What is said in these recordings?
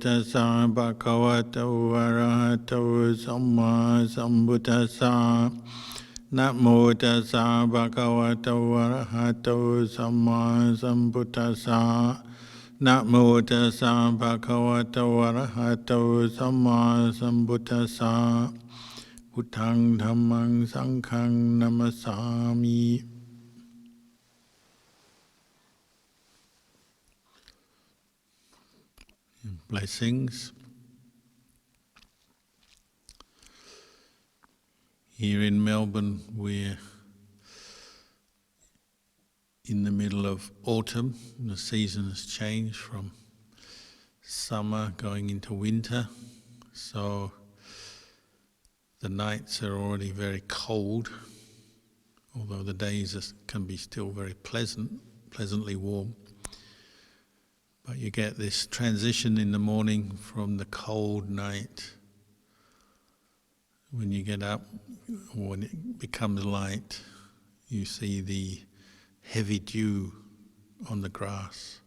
ตัสสะภะคะวะโตอะระหะโตสัมมาสัมพุทธัสสะนะโมตัสสะภะคะวะโตอะระหะโตสัมมาสัมพุทธัสสะนะโมตัสสะภะคะวะโตอะระหะโตสัมมาสัมพุทธัสสะพุทธังธัมมังสังฆังนะมัสสามิ Blessings. Here in Melbourne, we're in the middle of autumn. The season has changed from summer going into winter, so the nights are already very cold, although the days can be still very pleasantly warm. But you get this transition in the morning from the cold night. When you get up, or when it becomes light, you see the heavy dew on the grass.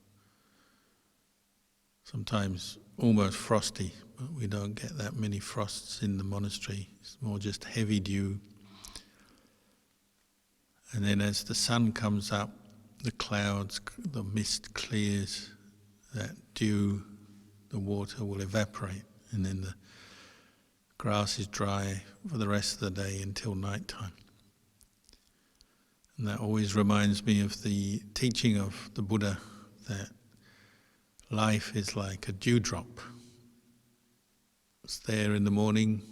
Sometimes almost frosty, but we don't get that many frosts in the monastery. It's more just heavy dew. And then as the sun comes up, the clouds, the mist clears, that dew, the water will evaporate, and then the grass is dry for the rest of the day until night time. And that always reminds me of the teaching of the Buddha, that life is like a dewdrop. It's there in the morning,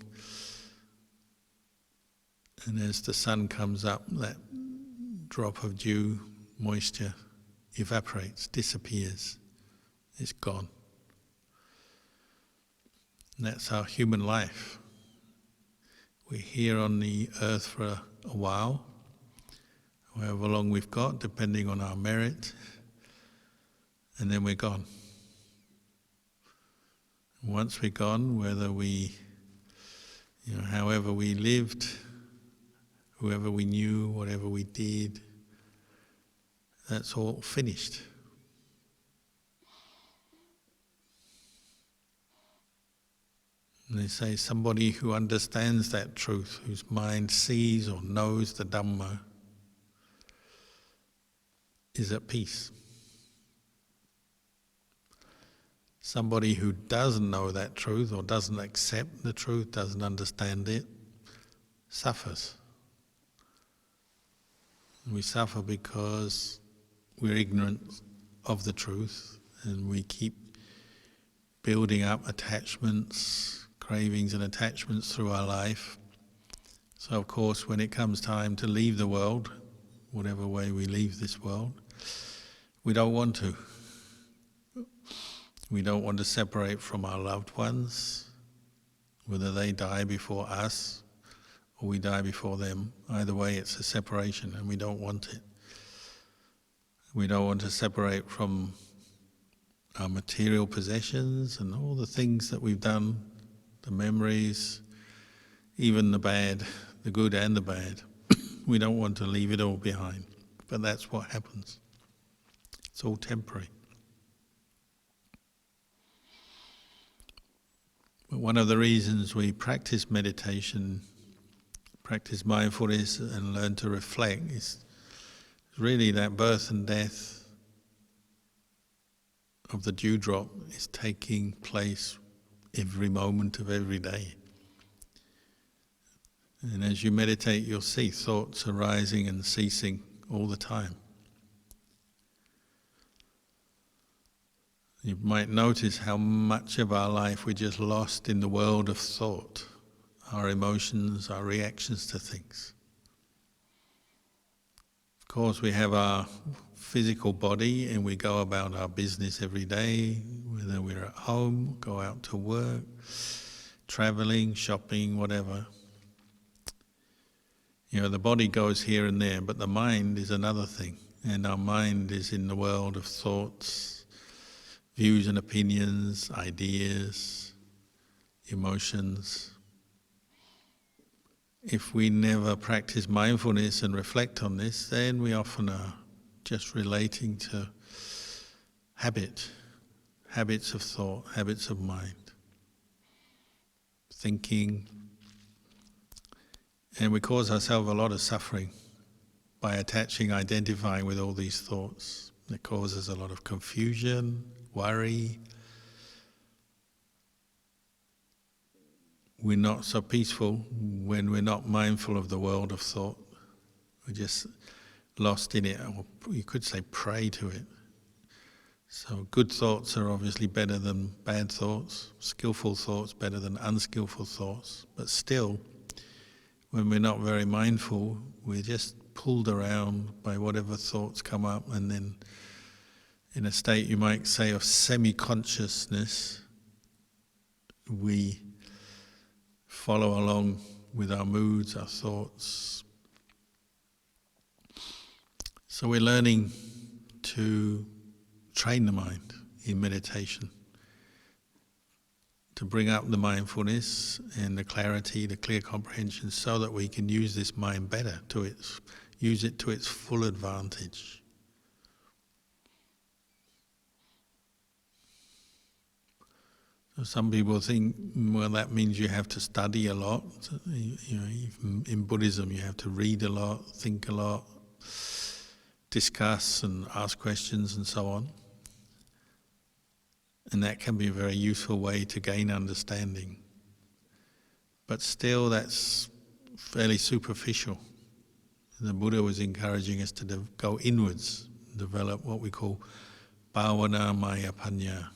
and as the sun comes up, that drop of dew, moisture, evaporates, disappears. It's gone. And that's our human life. We're here on the earth for a while, however long we've got, depending on our merit, and then we're gone. And once we're gone, whether we, however we lived, whoever we knew, whatever we did, that's all finished. And they say somebody who understands that truth, whose mind sees or knows the Dhamma, is at peace. Somebody who doesn't know that truth or doesn't accept the truth, doesn't understand it, suffers. We suffer because we're ignorant of the truth, and we keep building up attachments, cravings and attachments through our life. So of course when it comes time to leave the world, whatever way we leave this world, we don't want to. We don't want to separate from our loved ones, whether they die before us or we die before them. Either way it's a separation, and we don't want it. We don't want to separate from our material possessions and all the things that we've done, the memories, even the bad, the good and the bad. We don't want to leave it all behind, but that's what happens. It's all temporary. But one of the reasons we practice meditation, practice mindfulness and learn to reflect is really that birth and death of the dewdrop is taking place every moment of every day. And as you meditate, you'll see thoughts arising and ceasing all the time. You might notice how much of our life we're just lost in the world of thought, our emotions, our reactions to things. Of course, we have our physical body and we go about our business every day, whether we're at home, go out to work, traveling, shopping, whatever. The body goes here and there, but the mind is another thing. And our mind is in the world of thoughts, views and opinions, ideas, emotions. If we never practice mindfulness and reflect on this, then we often are just relating to habit, habits of thought, habits of mind, thinking, and we cause ourselves a lot of suffering by attaching, identifying with all these thoughts. It causes a lot of confusion, worry. We're not so peaceful when we're not mindful of the world of thought. We're just lost in it, or you could say prey to it. So good thoughts are obviously better than bad thoughts, skillful thoughts better than unskillful thoughts, but still, when we're not very mindful, we're just pulled around by whatever thoughts come up, and then in a state you might say of semi-consciousness, we follow along with our moods, our thoughts. So we're learning to train the mind in meditation, to bring up the mindfulness and the clarity, the clear comprehension, so that we can use this mind better, use it to its full advantage. So some people think, well, that means you have to study a lot. In Buddhism you have to read a lot, think a lot, discuss and ask questions and so on. And that can be a very useful way to gain understanding. But still, that's fairly superficial. The Buddha was encouraging us to go inwards, develop what we call bhavana maya panya,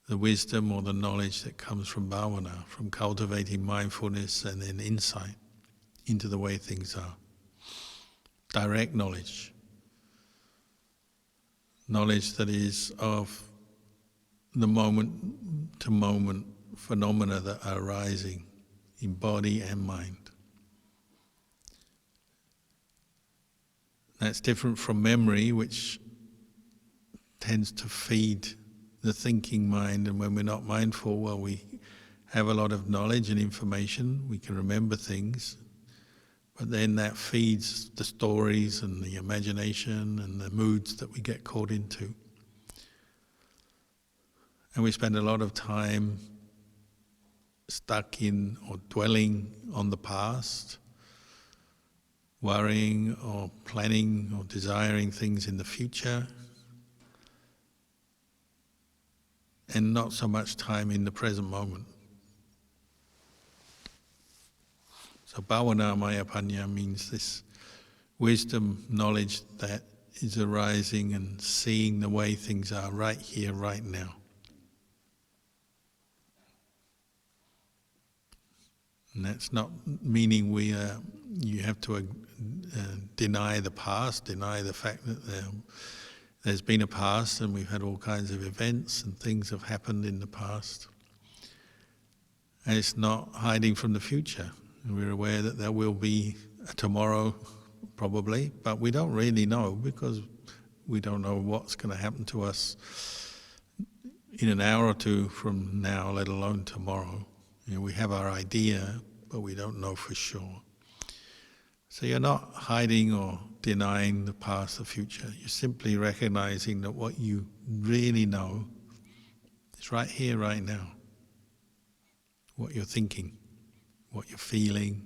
the wisdom or the knowledge that comes from bhavana, from cultivating mindfulness and then insight into the way things are. Direct knowledge. Knowledge that is of the moment-to-moment phenomena that are arising in body and mind. That's different from memory, which tends to feed the thinking mind, and when we're not mindful, well, we have a lot of knowledge and information, we can remember things, but then that feeds the stories and the imagination and the moods that we get caught into. And we spend a lot of time stuck in or dwelling on the past, worrying or planning or desiring things in the future, and not so much time in the present moment. So bhavana maya panya means this wisdom, knowledge that is arising and seeing the way things are right here, right now. And that's not meaning you have to deny the past, deny the fact that there's been a past and we've had all kinds of events and things have happened in the past. And it's not hiding from the future. We're aware that there will be a tomorrow, probably, but we don't really know because we don't know what's going to happen to us in an hour or two from now, let alone tomorrow. We have our idea, but we don't know for sure. So you're not hiding or denying the past or future. You're simply recognizing that what you really know is right here, right now. What you're thinking, what you're feeling,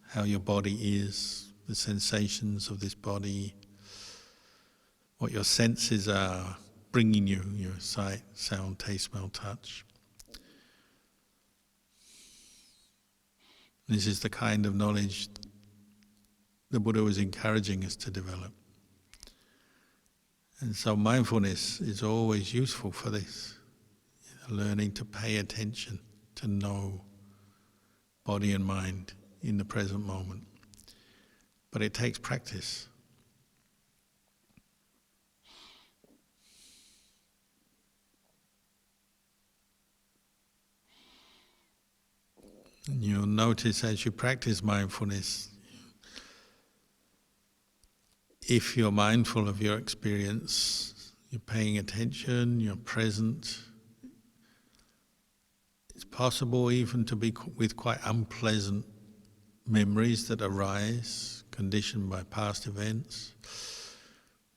how your body is, the sensations of this body, what your senses are bringing you, your sight, sound, taste, smell, touch. This is the kind of knowledge the Buddha was encouraging us to develop. And so mindfulness is always useful for this, learning to pay attention, to know body and mind in the present moment. But it takes practice. And you'll notice as you practice mindfulness, if you're mindful of your experience, you're paying attention, you're present, it's possible even to be with quite unpleasant memories that arise, conditioned by past events,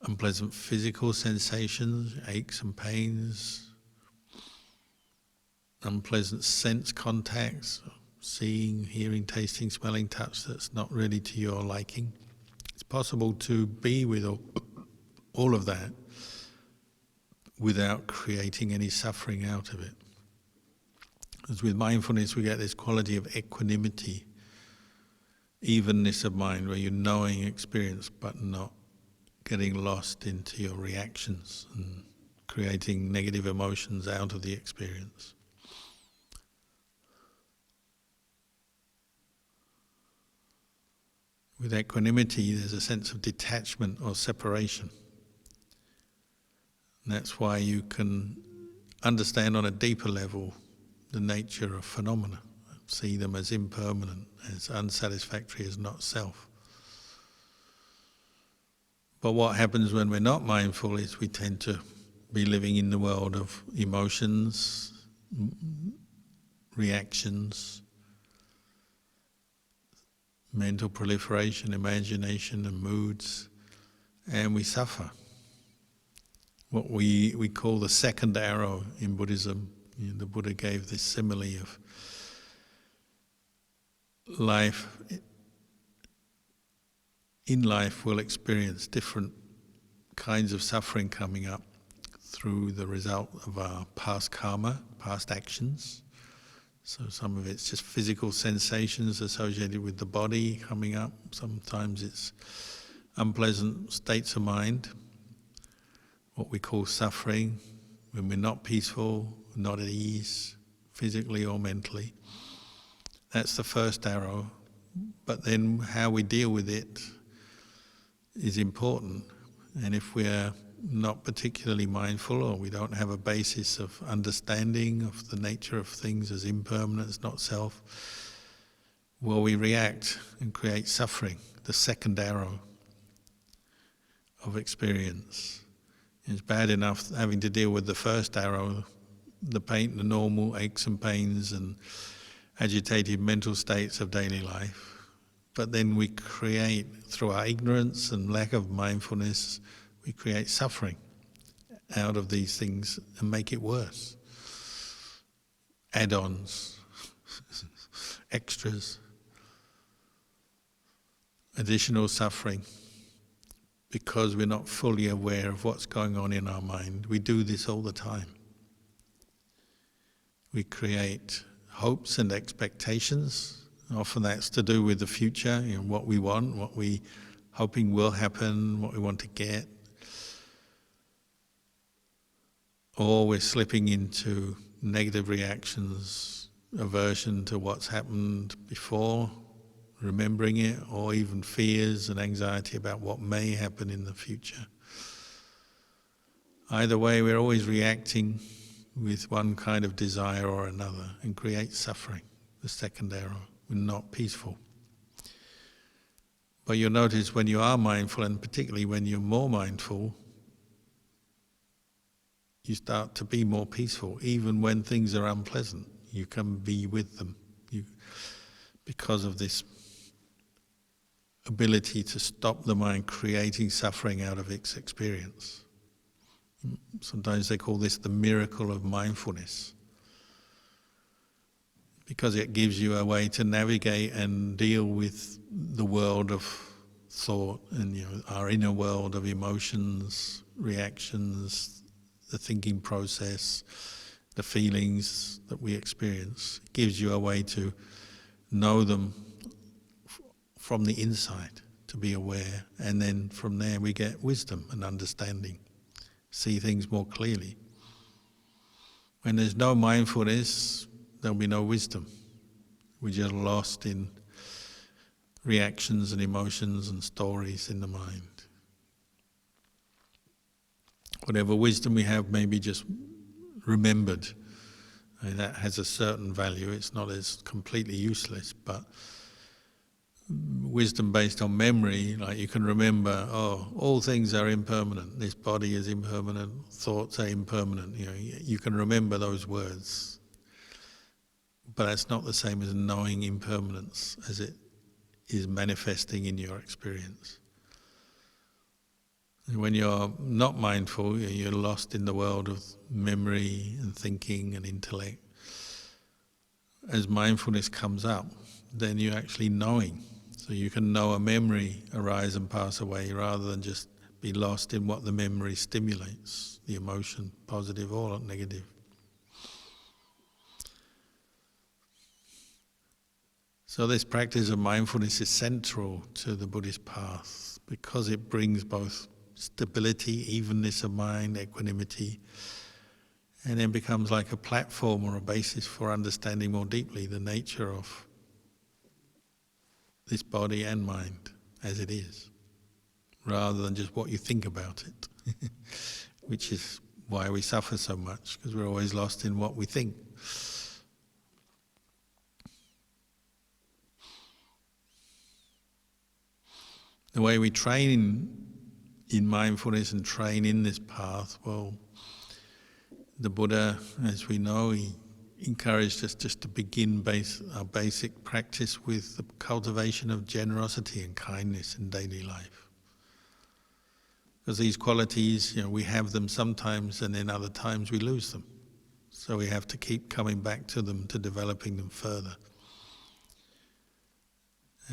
unpleasant physical sensations, aches and pains, unpleasant sense contacts, seeing, hearing, tasting, smelling, touch that's not really to your liking. It's possible to be with all of that without creating any suffering out of it. As with mindfulness, we get this quality of equanimity, evenness of mind, where you're knowing experience but not getting lost into your reactions and creating negative emotions out of the experience. With equanimity, there's a sense of detachment or separation. And that's why you can understand on a deeper level the nature of phenomena, see them as impermanent, as unsatisfactory, as not self. But what happens when we're not mindful is we tend to be living in the world of emotions, reactions, mental proliferation, imagination and moods, and we suffer. What we call the second arrow in Buddhism. The Buddha gave this simile of life. In life we'll experience different kinds of suffering coming up through the result of our past karma, past actions. So some of it's just physical sensations associated with the body coming up. Sometimes it's unpleasant states of mind, what we call suffering, when we're not peaceful, not at ease, physically or mentally. That's the first arrow. But then how we deal with it is important. And if we're not particularly mindful, or we don't have a basis of understanding of the nature of things as impermanent, as not self, well, we react and create suffering, the second arrow of experience. It's bad enough having to deal with the first arrow, the pain, the normal aches and pains and agitated mental states of daily life. But then we create, through our ignorance and lack of mindfulness, we create suffering out of these things and make it worse. Add-ons, extras, additional suffering, because we're not fully aware of what's going on in our mind. We do this all the time. We create hopes and expectations. Often that's to do with the future, what we want, what we hoping will happen, what we want to get. Or we're slipping into negative reactions, aversion to what's happened before, remembering it, or even fears and anxiety about what may happen in the future. Either way, we're always reacting with one kind of desire or another and create suffering, the second arrow. We're not peaceful. But you'll notice when you are mindful, and particularly when you're more mindful, you start to be more peaceful. Even when things are unpleasant, you can be with them. Because of this ability to stop the mind creating suffering out of its experience. Sometimes they call this the miracle of mindfulness, because it gives you a way to navigate and deal with the world of thought and our inner world of emotions, reactions, the thinking process, the feelings that we experience. It gives you a way to know them from the inside, to be aware, and then from there we get wisdom and understanding, see things more clearly. When there's no mindfulness, there'll be no wisdom. We're just lost in reactions and emotions and stories in the mind. Whatever wisdom we have may be just remembered. That has a certain value. It's not as completely useless, but wisdom based on memory, like you can remember, all things are impermanent. This body is impermanent. Thoughts are impermanent. You can remember those words, but that's not the same as knowing impermanence as it is manifesting in your experience. When you're not mindful, you're lost in the world of memory and thinking and intellect. As mindfulness comes up, then you're actually knowing. So you can know a memory arise and pass away rather than just be lost in what the memory stimulates, the emotion, positive or negative. So this practice of mindfulness is central to the Buddhist path because it brings both stability, evenness of mind, equanimity, and then becomes like a platform or a basis for understanding more deeply the nature of this body and mind as it is, rather than just what you think about it, which is why we suffer so much, because we're always lost in what we think. The way we train in mindfulness and train in this path, well, the Buddha, as we know, he encouraged us just to begin our basic practice with the cultivation of generosity and kindness in daily life. Because these qualities, we have them sometimes and then other times we lose them. So we have to keep coming back to them, to developing them further.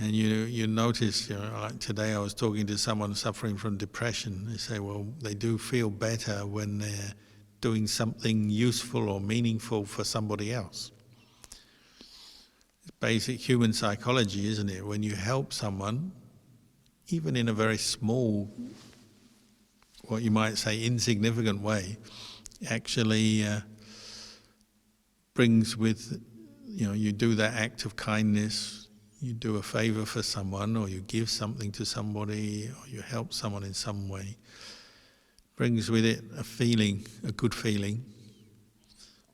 And you notice, like today I was talking to someone suffering from depression. They say, well, they do feel better when they're doing something useful or meaningful for somebody else. It's basic human psychology, isn't it? When you help someone, even in a very small, what you might say insignificant way, actually brings with, you do that act of kindness, you do a favor for someone, or you give something to somebody, or you help someone in some way, brings with it a feeling, a good feeling.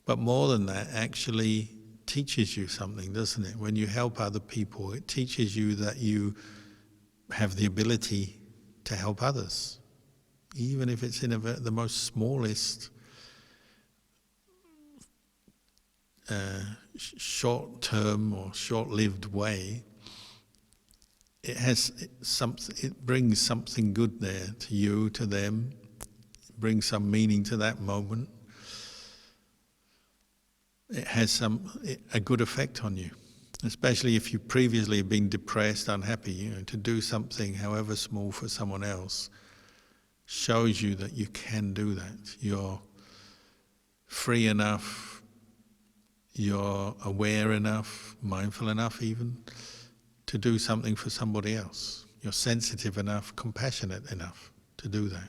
But more than that, actually teaches you something, doesn't it? When you help other people, it teaches you that you have the ability to help others, even if it's in the most smallest short-term or short-lived way. It brings something good there to you, to them. It brings some meaning to that moment. It has a good effect on you, especially if you previously have been depressed, unhappy. To do something, however small, for someone else shows you that you can do that. You're free enough. You're aware enough, mindful enough even, to do something for somebody else. You're sensitive enough, compassionate enough to do that.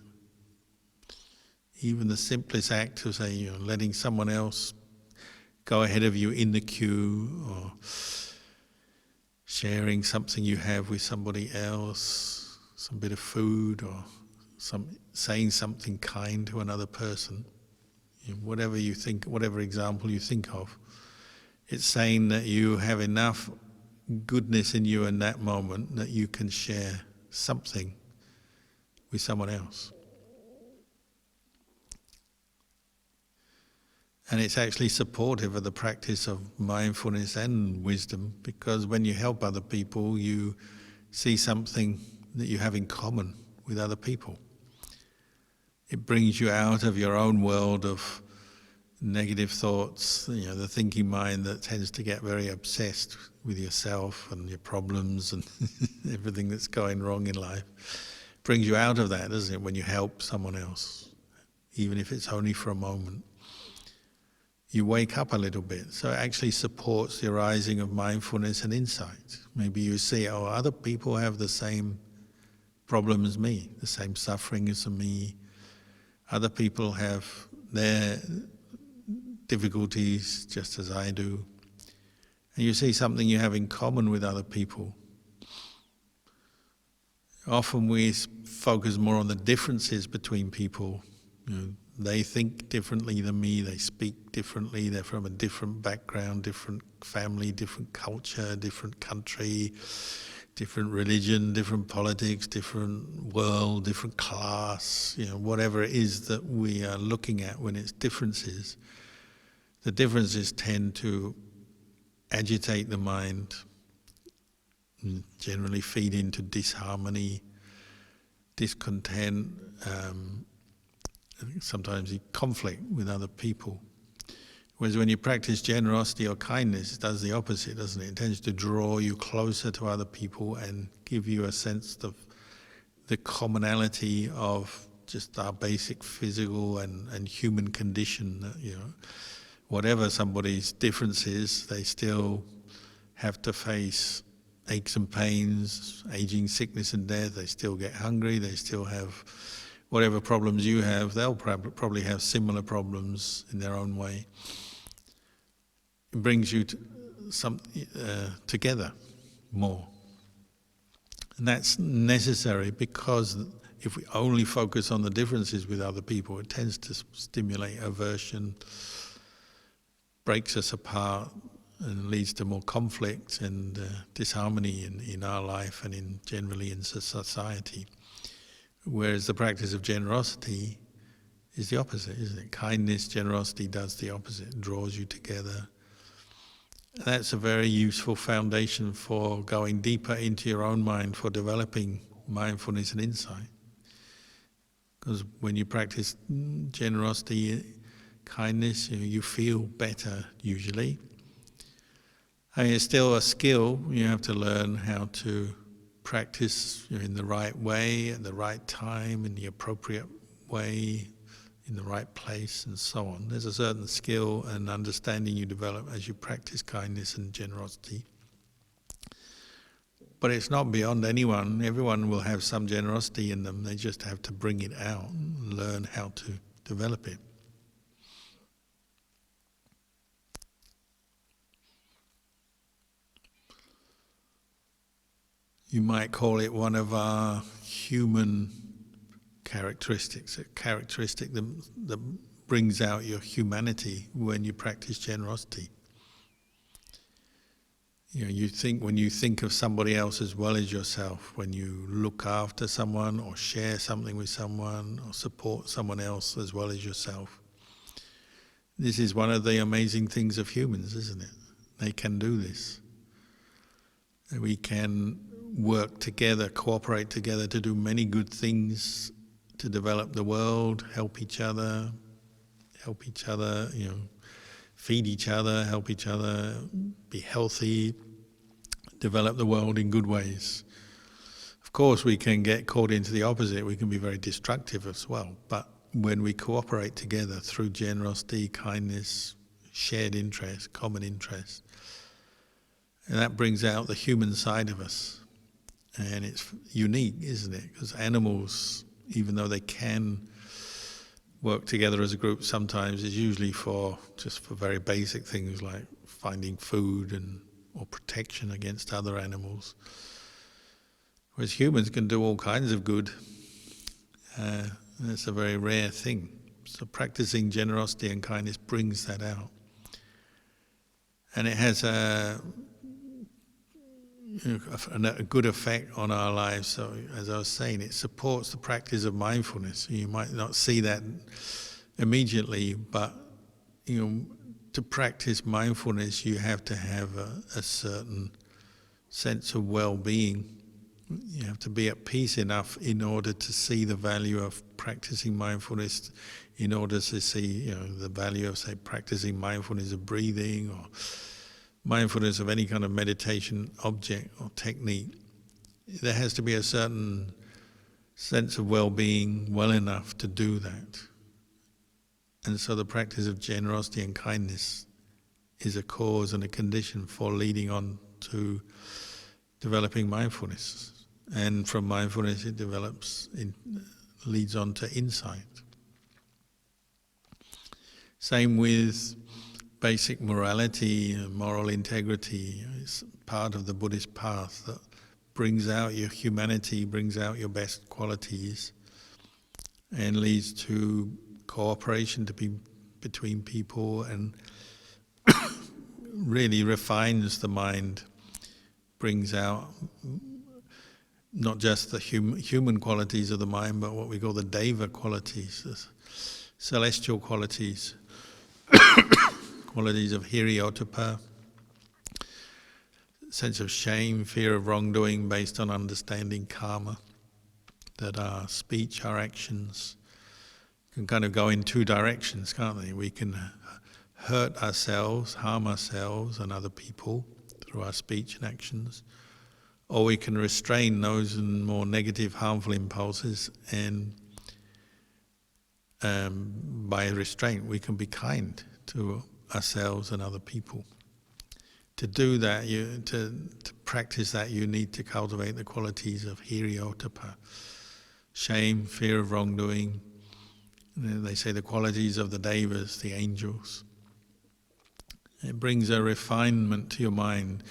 Even the simplest act of, say, letting someone else go ahead of you in the queue, or sharing something you have with somebody else, some bit of food, or saying something kind to another person, whatever you think, whatever example you think of. It's saying that you have enough goodness in you in that moment that you can share something with someone else. And it's actually supportive of the practice of mindfulness and wisdom, because when you help other people, you see something that you have in common with other people. It brings you out of your own world of negative thoughts, the thinking mind that tends to get very obsessed with yourself and your problems and everything that's going wrong in life. It brings you out of that, doesn't it, when you help someone else, even if it's only for a moment. You wake up a little bit, so it actually supports the arising of mindfulness and insight. Maybe you see, other people have the same problem as me, the same suffering as me. Other people have their difficulties just as I do. And you see something you have in common with other people. Often we focus more on the differences between people. They think differently than me, they speak differently, they're from a different background, different family, different culture, different country, different religion, different politics, different world, different class, whatever it is that we are looking at when it's differences. The differences tend to agitate the mind, and generally feed into disharmony, discontent, sometimes conflict with other people. Whereas when you practice generosity or kindness, it does the opposite, doesn't it? It tends to draw you closer to other people and give you a sense of the commonality of just our basic physical and human condition. That, whatever somebody's difference is, they still have to face aches and pains, aging, sickness and death. They still get hungry. They still have whatever problems you have. They'll probably have similar problems in their own way. It brings you together more. And that's necessary, because if we only focus on the differences with other people, it tends to stimulate aversion, breaks us apart, and leads to more conflict and disharmony in our life and generally in society. Whereas the practice of generosity is the opposite, isn't it? Kindness, generosity does the opposite, it draws you together. That's a very useful foundation for going deeper into your own mind, for developing mindfulness and insight. Because when you practice generosity, kindness, you feel better usually. I mean, it's still a skill. You have to learn how to practice in the right way, at the right time, in the appropriate way, in the right place, and so on. There's a certain skill and understanding you develop as you practice kindness and generosity. But it's not beyond anyone. Everyone will have some generosity in them. They just have to bring it out and learn how to develop it. You might call it one of our human characteristics, a characteristic that brings out your humanity when you practice generosity. When you think of somebody else as well as yourself, when you look after someone or share something with someone or support someone else as well as yourself. This is one of the amazing things of humans, isn't it? They can do this. We can work together, cooperate together to do many good things, to develop the world, help each other, feed each other, help each other, be healthy, develop the world in good ways. Of course, we can get caught into the opposite. We can be very destructive as well. But when we cooperate together through generosity, kindness, shared interest, common interest, and that brings out the human side of us. And it's unique, isn't it? Because animals, even though they can work together as a group sometimes, is usually for very basic things like finding food or protection against other animals. Whereas humans can do all kinds of good. It's a very rare thing. So practicing generosity and kindness brings that out. And it has a good effect on our lives. So as I was saying, it supports the practice of mindfulness. You might not see that immediately, but to practice mindfulness, you have to have a certain sense of well-being. You have to be at peace enough in order to see the value of practicing mindfulness, in order to see the value of, say, practicing mindfulness of breathing or mindfulness of any kind of meditation object or technique. There has to be a certain sense of well-being well enough to do that. And so the practice of generosity and kindness is a cause and a condition for leading on to developing mindfulness. And from mindfulness it leads on to insight. Same with basic morality and moral integrity. It's part of the Buddhist path that brings out your humanity, brings out your best qualities, and leads to cooperation between people, and really refines the mind, brings out not just the human qualities of the mind, but what we call the deva qualities, the celestial qualities, qualities of hiri-ottappa, sense of shame, fear of wrongdoing based on understanding karma, that our speech, our actions can kind of go in two directions, can't they? We can hurt ourselves, harm ourselves and other people through our speech and actions, or we can restrain those more negative, harmful impulses, and by restraint we can be kind to ourselves and other people. To do that, to practice that, you need to cultivate the qualities of hiri-ottappa, shame, fear of wrongdoing. They say the qualities of the devas, the angels. It brings a refinement to your mind.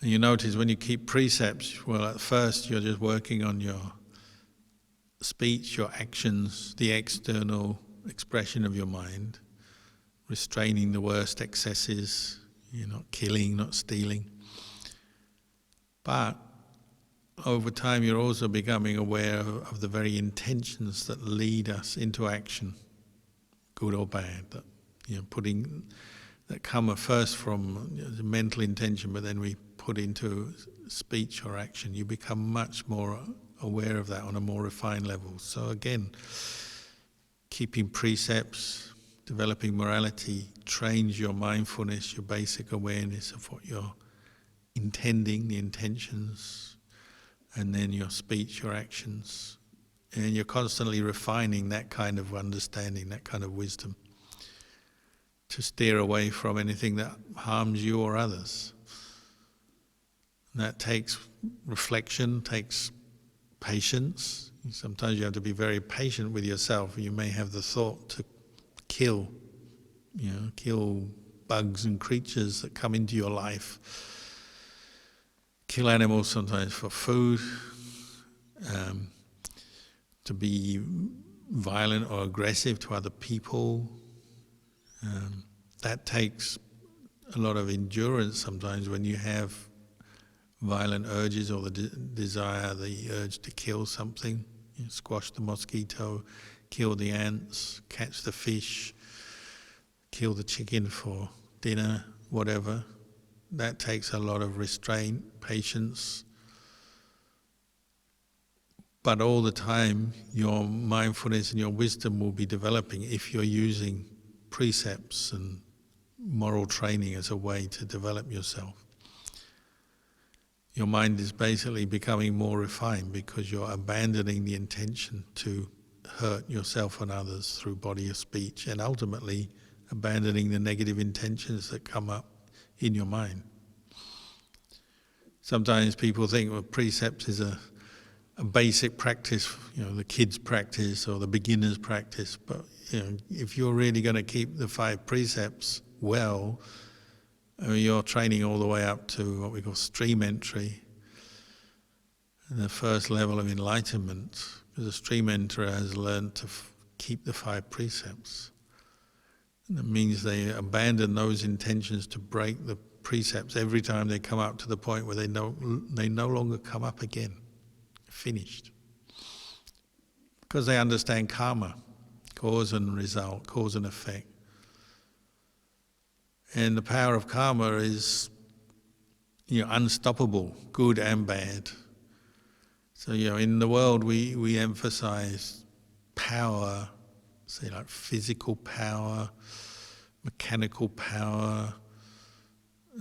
And you notice when you keep precepts, well, at first you're just working on your speech, your actions, the external expression of your mind, restraining the worst excesses. You're not killing, not stealing. But over time you're also becoming aware of the very intentions that lead us into action, good or bad, that that come first from mental intention, but then we put into speech or action. You become much more aware of that on a more refined level. So again, keeping precepts, developing morality trains your mindfulness, your basic awareness of what you're intending, the intentions, and then your speech, your actions. And you're constantly refining that kind of understanding, that kind of wisdom, to steer away from anything that harms you or others. And that takes reflection, takes patience. Sometimes you have to be very patient with yourself. You may have the thought to kill bugs and creatures that come into your life. Kill animals sometimes for food, to be violent or aggressive to other people. That takes a lot of endurance sometimes when you have violent urges or the desire, the urge to kill something. Squash the mosquito, kill the ants, catch the fish, kill the chicken for dinner, whatever. That takes a lot of restraint, patience. But all the time, your mindfulness and your wisdom will be developing if you're using precepts and moral training as a way to develop yourself. Your mind is basically becoming more refined because you're abandoning the intention to hurt yourself and others through body or speech, and ultimately abandoning the negative intentions that come up in your mind. Sometimes people think, well, precepts is a basic practice, the kids' practice or the beginner's practice. But if you're really going to keep the 5 precepts well, you're training all the way up to what we call stream entry, the first level of enlightenment. Because a stream enterer has learned to keep the 5 precepts. And that means they abandon those intentions to break the precepts every time they come up to the point where they no longer come up again. Finished. Because they understand karma, cause and result, cause and effect. And the power of karma is unstoppable, good and bad. So in the world we emphasize power, say like physical power, mechanical power,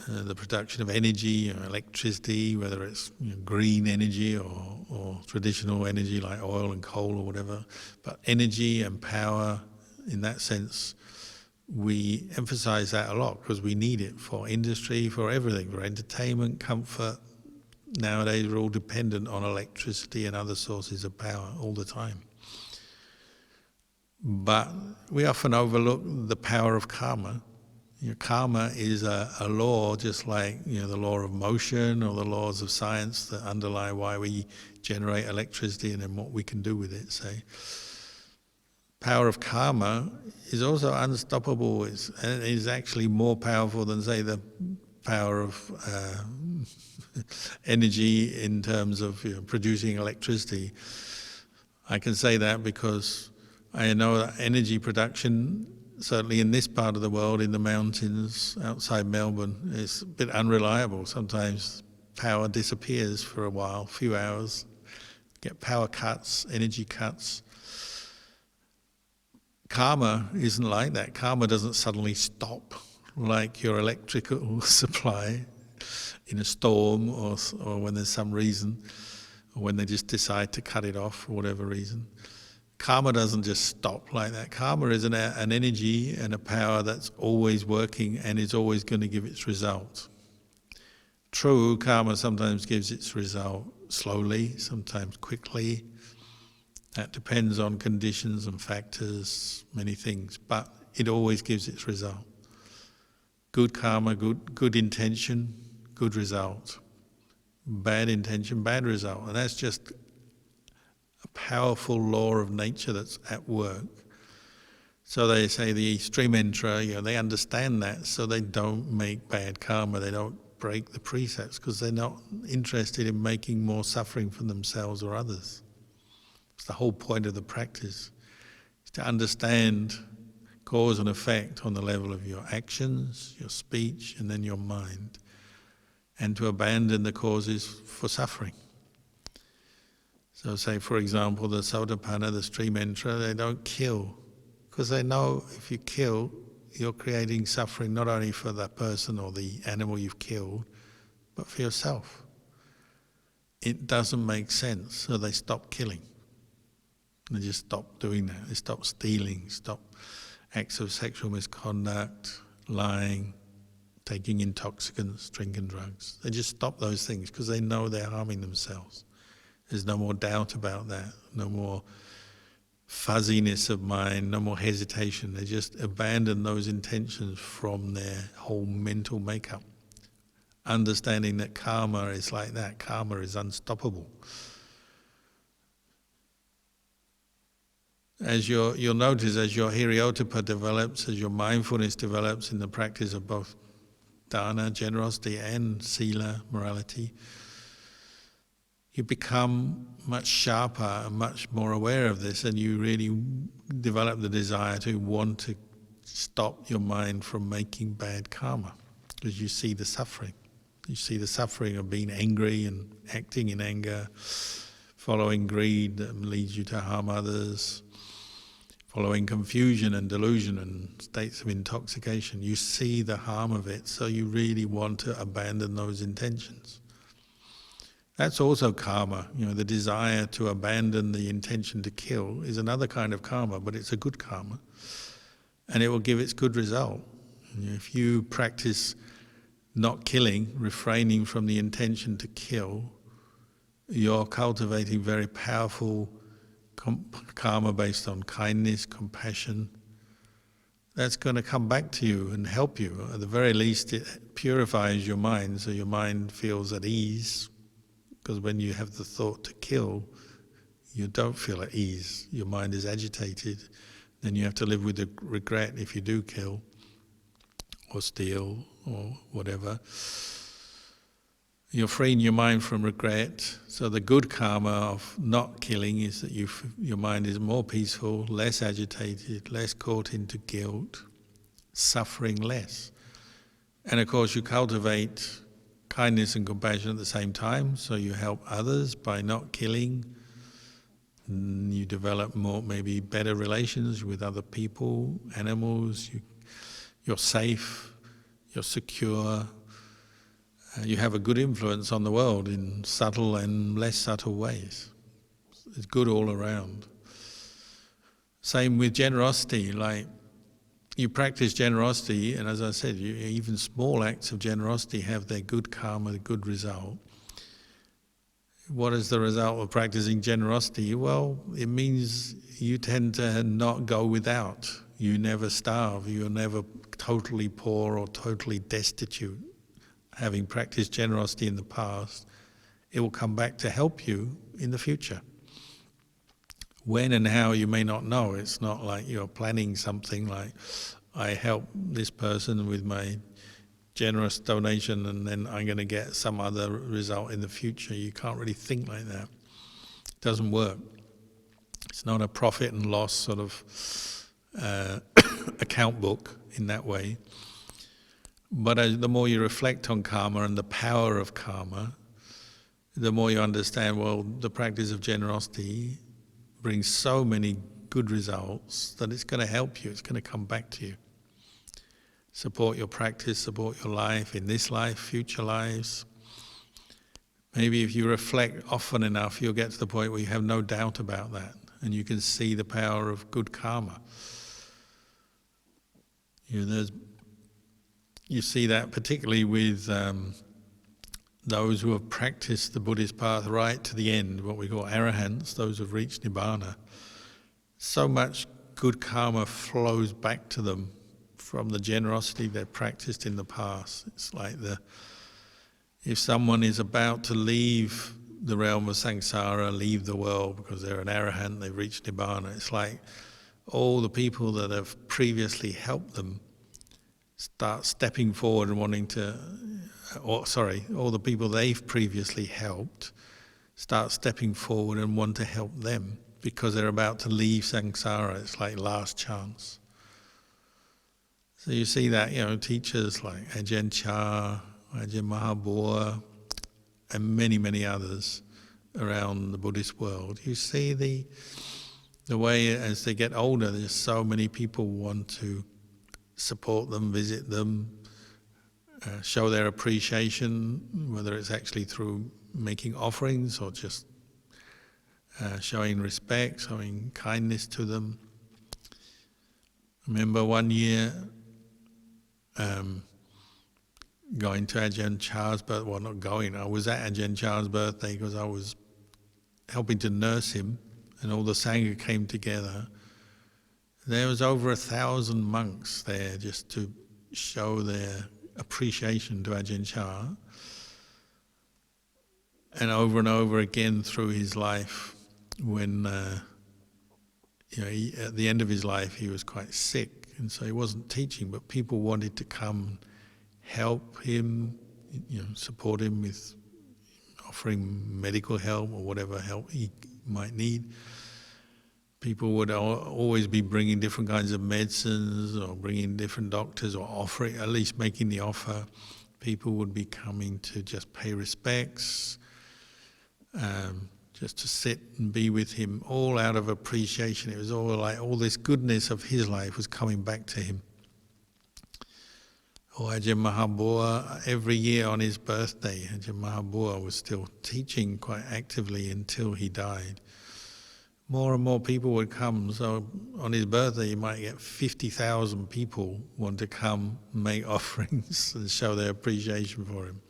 the production of energy or electricity, whether it's green energy or traditional energy like oil and coal or whatever. But energy and power, in that sense, we emphasize that a lot because we need it for industry, for everything, for entertainment, comfort. Nowadays we're all dependent on electricity and other sources of power all the time. But we often overlook the power of karma. Karma is a law, just like the law of motion or the laws of science that underlie why we generate electricity and then what we can do with it. Say, power of karma is also unstoppable. And is actually more powerful than, say, the power of energy in terms of producing electricity. I can say that because I know that energy production, certainly in this part of the world, in the mountains outside Melbourne, is a bit unreliable. Sometimes power disappears for a while, a few hours, get power cuts, energy cuts. Karma isn't like that. Karma doesn't suddenly stop like your electrical supply in a storm or when there's some reason, or when they just decide to cut it off for whatever reason. Karma doesn't just stop like that. Karma is an energy and a power that's always working and is always going to give its result. True, karma sometimes gives its result slowly, sometimes quickly. That depends on conditions and factors, many things, but it always gives its result. Good karma, good intention, good result. Bad intention, bad result. And that's just a powerful law of nature that's at work. So they say the stream enterer, they understand that, so they don't make bad karma, they don't break the precepts, because they're not interested in making more suffering for themselves or others. It's the whole point of the practice, is to understand cause and effect on the level of your actions, your speech, and then your mind, and to abandon the causes for suffering. So say, for example, the Sotapanna, the stream enterer, they don't kill, because they know if you kill, you're creating suffering not only for that person or the animal you've killed, but for yourself. It doesn't make sense, so they stop killing. They just stop doing that. They stop stealing, stop acts of sexual misconduct, lying, taking intoxicants, drinking drugs. They just stop those things because they know they're harming themselves. There's no more doubt about that, no more fuzziness of mind, no more hesitation. They just abandon those intentions from their whole mental makeup. Understanding that karma is like that, karma is unstoppable. As you'll notice, as your hiriyottapa develops, as your mindfulness develops in the practice of both dana, generosity, and sila, morality, you become much sharper and much more aware of this, and you really develop the desire to want to stop your mind from making bad karma, because you see the suffering. You see the suffering of being angry and acting in anger, following greed that leads you to harm others, following confusion and delusion and states of intoxication. You see the harm of it, so you really want to abandon those intentions. That's also karma. The desire to abandon the intention to kill is another kind of karma, but it's a good karma, and it will give its good result. If you practice not killing, refraining from the intention to kill, you're cultivating very powerful karma based on kindness, compassion. That's going to come back to you and help you. At the very least, it purifies your mind, so your mind feels at ease. Because when you have the thought to kill, you don't feel at ease. Your mind is agitated. Then you have to live with the regret if you do kill or steal or whatever. You're freeing your mind from regret. So the good karma of not killing is that your mind is more peaceful, less agitated, less caught into guilt, suffering less. And of course you cultivate kindness and compassion at the same time, so you help others by not killing. You develop more, maybe better relations with other people, animals. You're safe, you're secure. You have a good influence on the world in subtle and less subtle ways. It's good all around. Same with generosity, like you practice generosity, and as I said, even small acts of generosity have their good karma, the good result. What is the result of practicing generosity? Well, it means you tend to not go without. You never starve. You're never totally poor or totally destitute. Having practiced generosity in the past, it will come back to help you in the future. When and how you may not know. It's not like you're planning something like, I help this person with my generous donation and then I'm going to get some other result in the future. You can't really think like that. It doesn't work. It's not a profit and loss sort of account book in that way. But the more you reflect on karma and the power of karma, the more you understand, well, the practice of generosity brings so many good results that it's going to help you, it's going to come back to you. Support your practice, support your life, in this life, future lives. Maybe if you reflect often enough, you'll get to the point where you have no doubt about that, and you can see the power of good karma. You see that particularly with those who have practiced the Buddhist path right to the end, what we call arahants, those who've reached Nibbana. So much good karma flows back to them from the generosity they've practiced in the past. It's like if someone is about to leave the realm of samsara, leave the world because they're an arahant, they've reached Nibbana, it's like all the people that have previously helped them start stepping forward and wanting to, all the people they've previously helped start stepping forward and want to help them because they're about to leave samsara. It's like last chance. So you see that, teachers like Ajahn Chah, Ajahn Mahabua, and many, many others around the Buddhist world. You see the way as they get older, there's so many people want to support them, visit them, show their appreciation, whether it's actually through making offerings or just showing respect, showing kindness to them. I remember one year going to Ajahn Chah's birthday, well, not going, I was at Ajahn Chah's birthday because I was helping to nurse him, and all the Sangha came together. There was over 1,000 monks there just to show their appreciation to Ajahn Chah. And over again through his life, when at the end of his life he was quite sick, and so he wasn't teaching, but people wanted to come help him, support him with offering medical help or whatever help he might need. People would always be bringing different kinds of medicines or bringing different doctors or offering, at least making the offer. People would be coming to just pay respects, just to sit and be with him, all out of appreciation. It was all like all this goodness of his life was coming back to him. Or Ajahn Mahabua, every year on his birthday, Ajahn Mahabua was still teaching quite actively until he died. More and more people would come, so on his birthday you might get 50,000 people want to come make offerings and show their appreciation for him.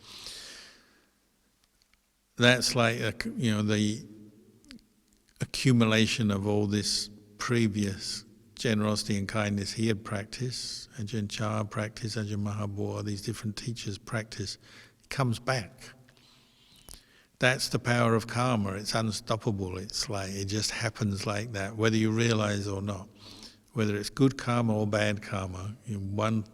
That's like the accumulation of all this previous generosity and kindness he had practiced, Ajahn Chah practiced, Ajahn Mahabua, these different teachers practice. It comes back. That's the power of karma. It's unstoppable. It's like it just happens like that, whether you realize or not. Whether it's good karma or bad karma, one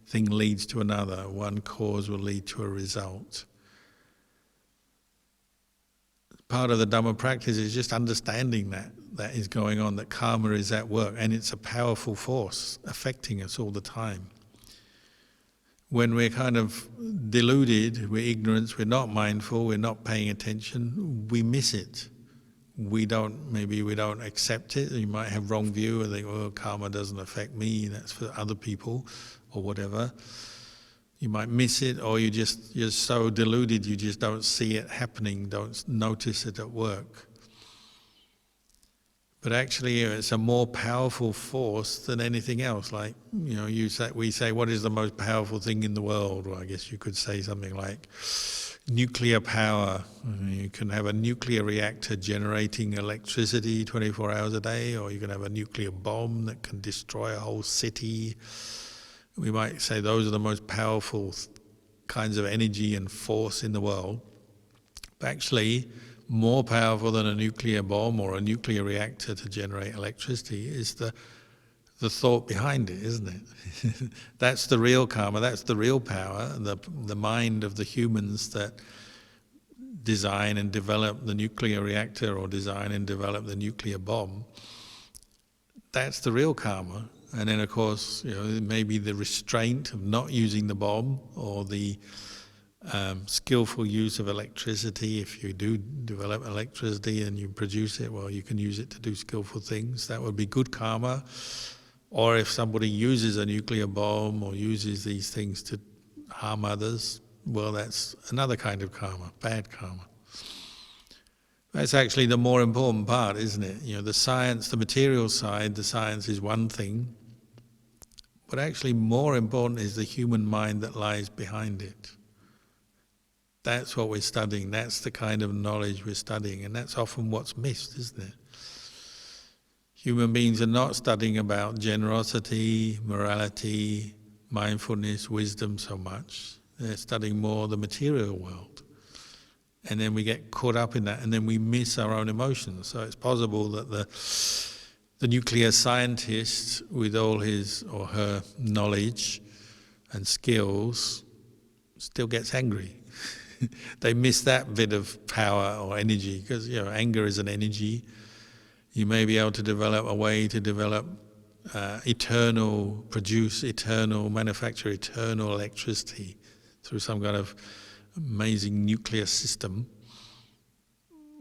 thing leads to another. One cause will lead to a result. Part of the Dhamma practice is just understanding that is going on, that karma is at work, and it's a powerful force affecting us all the time. When we're kind of deluded, we're ignorant, we're not mindful, we're not paying attention, we miss it. Maybe we don't accept it. You might have wrong view and think, oh, karma doesn't affect me, that's for other people, or whatever. You might miss it, or you're so deluded you just don't see it happening, don't notice it at work. But actually it's a more powerful force than anything else. Like, we say, what is the most powerful thing in the world? Well, I guess you could say something like nuclear power. You can have a nuclear reactor generating electricity 24 hours a day, or you can have a nuclear bomb that can destroy a whole city. We might say those are the most powerful kinds of energy and force in the world. But actually, more powerful than a nuclear bomb or a nuclear reactor to generate electricity is the thought behind it, isn't it? That's the real karma, that's the real power, the mind of the humans that design and develop the nuclear reactor or design and develop the nuclear bomb. That's the real karma. And then of course, maybe the restraint of not using the bomb, or the skillful use of electricity. If you do develop electricity and you produce it, well, you can use it to do skillful things. That would be good karma. Or if somebody uses a nuclear bomb or uses these things to harm others, well, that's another kind of karma, bad karma. That's actually the more important part, isn't it? You know, the science, the material side, the science is one thing, but actually more important is the human mind that lies behind it. That's what we're studying, that's the kind of knowledge we're studying, and that's often what's missed, isn't it? Human beings are not studying about generosity, morality, mindfulness, wisdom so much. They're studying more the material world. And then we get caught up in that, and then we miss our own emotions. So it's possible that the nuclear scientist, with all his or her knowledge and skills, still gets angry. They miss that bit of power or energy, because anger is an energy. You may be able to develop a way to develop produce eternal, manufacture eternal electricity through some kind of amazing nuclear system.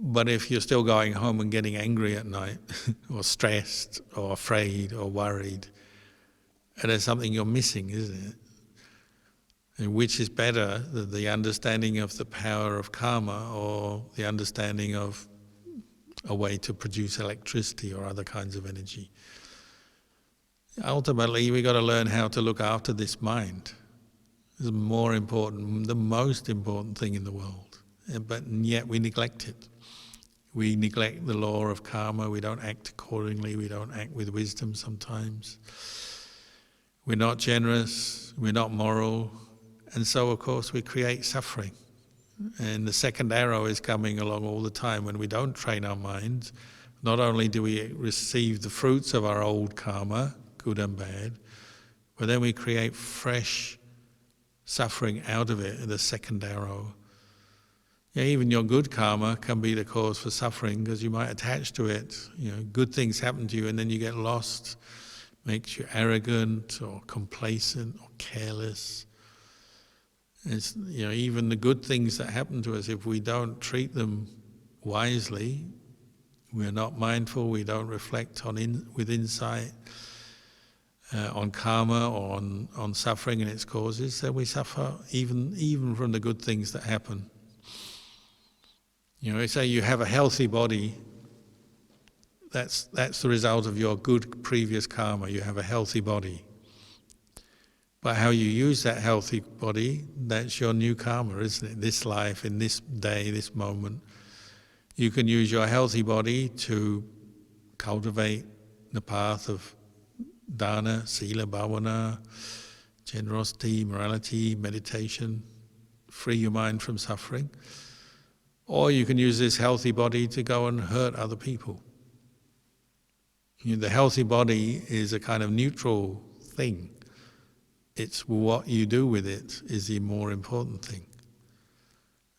But if you're still going home and getting angry at night, or stressed, or afraid, or worried, there's something you're missing, isn't it? And which is better, the understanding of the power of karma, or the understanding of a way to produce electricity or other kinds of energy? Ultimately, we've got to learn how to look after this mind. It's more important, the most important thing in the world. But yet we neglect it. We neglect the law of karma, we don't act accordingly, we don't act with wisdom sometimes. We're not generous, we're not moral, and so of course we create suffering. And the second arrow is coming along all the time. When we don't train our minds, not only do we receive the fruits of our old karma, good and bad, but then we create fresh suffering out of it, the second arrow. Even your good karma can be the cause for suffering, because you might attach to it. Good things happen to you and then you get lost. Makes you arrogant or complacent or careless. It's, even the good things that happen to us, if we don't treat them wisely, we're not mindful, we don't reflect with insight on karma or on suffering and its causes, then we suffer even from the good things that happen. Say you have a healthy body, that's the result of your good previous karma. You have a healthy body. But how you use that healthy body, that's your new karma, isn't it? This life, in this day, this moment. You can use your healthy body to cultivate the path of dana, sila, bhavana, generosity, morality, meditation, free your mind from suffering. Or you can use this healthy body to go and hurt other people. The healthy body is a kind of neutral thing. It's what you do with it is the more important thing.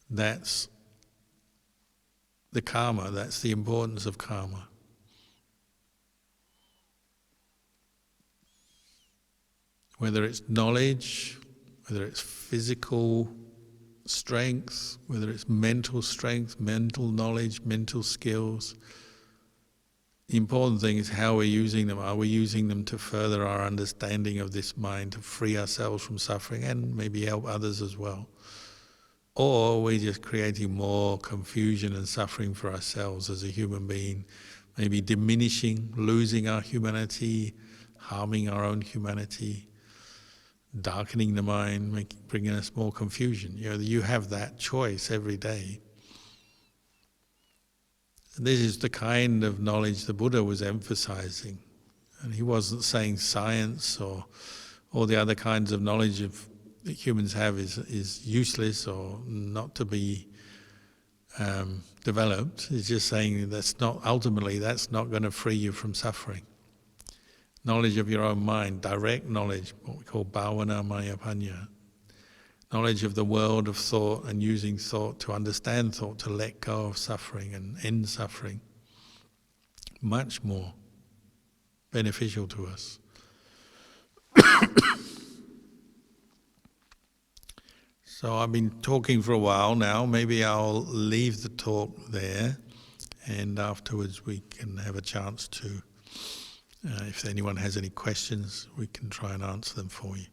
That's the karma, that's the importance of karma. Whether it's knowledge, whether it's physical strength, whether it's mental strength, mental knowledge, mental skills, the important thing is how we're using them. Are we using them to further our understanding of this mind, to free ourselves from suffering and maybe help others as well? Or are we just creating more confusion and suffering for ourselves as a human being, maybe diminishing, losing our humanity, harming our own humanity, darkening the mind, bringing us more confusion? You have that choice every day. This is the kind of knowledge the Buddha was emphasizing. And he wasn't saying science or all the other kinds of knowledge that humans have is useless or not to be developed. He's just saying that's not going to free you from suffering. Knowledge of your own mind, direct knowledge, what we call bhavana maya panya. Knowledge of the world of thought and using thought to understand thought, to let go of suffering and end suffering. Much more beneficial to us. So I've been talking for a while now. Maybe I'll leave the talk there, and afterwards we can have a chance to, if anyone has any questions, we can try and answer them for you.